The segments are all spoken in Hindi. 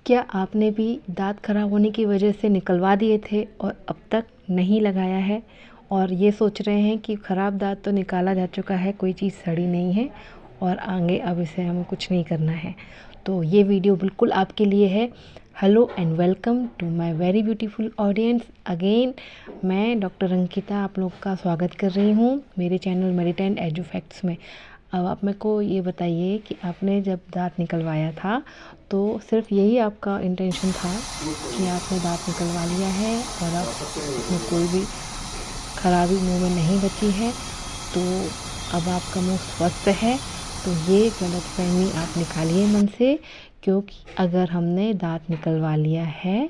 क्या आपने भी दाँत खराब होने की वजह से निकलवा दिए थे और अब तक नहीं लगाया है और ये सोच रहे हैं कि ख़राब दाँत तो निकाला जा चुका है, कोई चीज़ सड़ी नहीं है और आगे अब इसे हमें कुछ नहीं करना है। तो ये वीडियो बिल्कुल आपके लिए है। Hello and welcome to my very beautiful audience again. मैं डॉक्टर अंकिता आप लोग का स्वागत कर रही हूँ मेरे चैनल मेडिटेंट एजू फैक्ट्स में। अब आप मेरे को ये बताइए कि आपने जब दाँत निकलवाया था तो सिर्फ यही आपका इंटेंशन था कि आपने दाँत निकलवा लिया है और अब उसमें कोई भी खराबी मुंह में नहीं बची है, तो अब आपका मुंह स्वस्थ है। तो ये गलतफहमी आप निकालिए मन से, क्योंकि अगर हमने दाँत निकलवा लिया है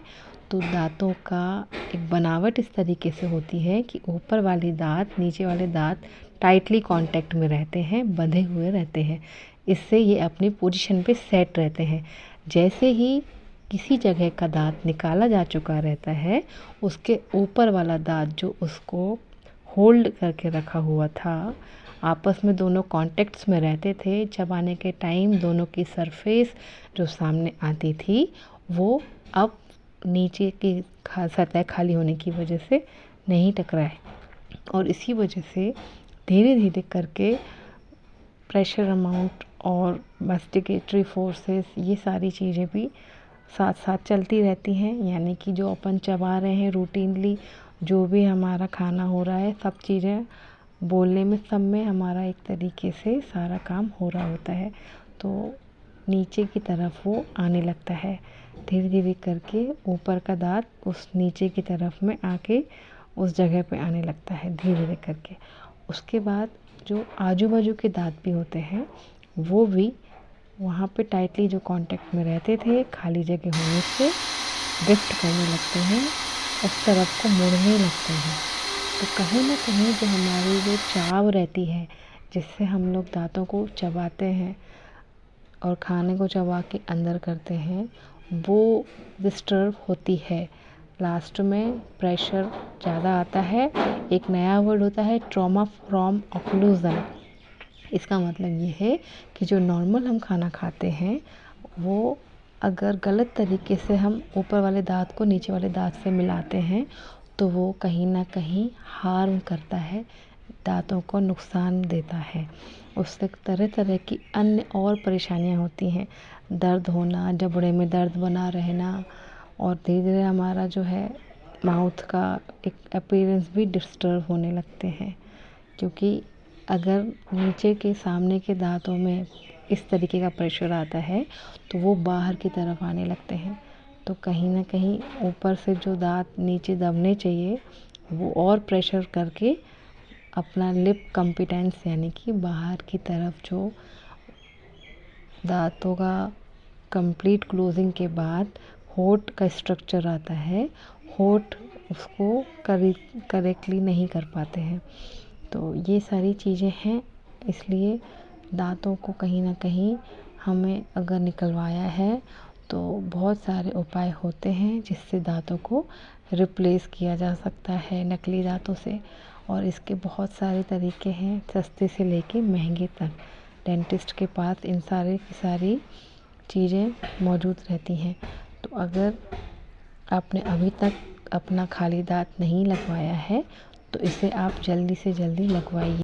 तो दाँतों का एक बनावट इस तरीके से होती है कि ऊपर वाले दाँत नीचे वाले दाँत टाइटली कांटेक्ट में रहते हैं, बंधे हुए रहते हैं। इससे ये अपनी पोजीशन पे सेट रहते हैं। जैसे ही किसी जगह का दाँत निकाला जा चुका रहता है, उसके ऊपर वाला दाँत जो उसको होल्ड करके रखा हुआ था, आपस में दोनों कॉन्टेक्ट्स में रहते थे। चबाने के टाइम दोनों की सरफेस जो सामने आती थी वो अब नीचे की सतह खाली होने की वजह से नहीं टकराए और इसी वजह से धीरे धीरे करके प्रेशर अमाउंट और मास्टिकेटरी फोर्सेस ये सारी चीज़ें भी साथ साथ चलती रहती हैं। यानी कि जो अपन चबा रहे हैं रूटीनली, जो भी हमारा खाना हो रहा है, सब चीज़ें बोलने में सब में हमारा एक तरीके से सारा काम हो रहा होता है। तो नीचे की तरफ वो आने लगता है, धीरे धीरे करके ऊपर का दाँत उस नीचे की तरफ में आके उस जगह पे आने लगता है धीरे धीरे करके। उसके बाद जो आजू बाजू के दाँत भी होते हैं वो भी वहाँ पे टाइटली जो कांटेक्ट में रहते थे, खाली जगह होने से ड्रिफ्ट करने लगते हैं, उस तरफ को मुड़ने लगते हैं। तो कहीं ना कहीं जो हमारी जो चाव रहती है जिससे हम लोग दाँतों को चबाते हैं और खाने को चबा के अंदर करते हैं, वो डिस्टर्ब होती है। लास्ट में प्रेशर ज़्यादा आता है। एक नया वर्ड होता है ट्रॉमा फ्रॉम ऑक्लूज़न। इसका मतलब ये है कि जो नॉर्मल हम खाना खाते हैं वो अगर गलत तरीके से हम ऊपर वाले दाँत को नीचे वाले दाँत से मिलाते हैं तो वो कहीं ना कहीं हार्म करता है, दाँतों को नुकसान देता है। उससे तरह तरह की अन्य और परेशानियां होती हैं, दर्द होना, जबड़े में दर्द बना रहना और धीरे धीरे हमारा जो है माउथ का एक अपीयरेंस भी डिस्टर्ब होने लगते हैं। क्योंकि अगर नीचे के सामने के दांतों में इस तरीके का प्रेशर आता है तो वो बाहर की तरफ आने लगते हैं। तो कहीं ना कहीं ऊपर से जो दांत नीचे दबने चाहिए वो और प्रेशर करके अपना लिप कॉम्पिटेंस यानी कि बाहर की तरफ जो दांतों का कंप्लीट क्लोजिंग के बाद होठ का स्ट्रक्चर आता है, होठ उसको करेक्टली नहीं कर पाते हैं। तो ये सारी चीज़ें हैं, इसलिए दांतों को कहीं ना कहीं हमें अगर निकलवाया है तो बहुत सारे उपाय होते हैं जिससे दांतों को रिप्लेस किया जा सकता है नकली दांतों से। और इसके बहुत सारे तरीके हैं, सस्ते से लेके महंगे तक। डेंटिस्ट के पास इन सारे की सारी चीज़ें मौजूद रहती हैं। तो अगर आपने अभी तक अपना खाली दांत नहीं लगवाया है तो इसे आप जल्दी से जल्दी लगवाइए।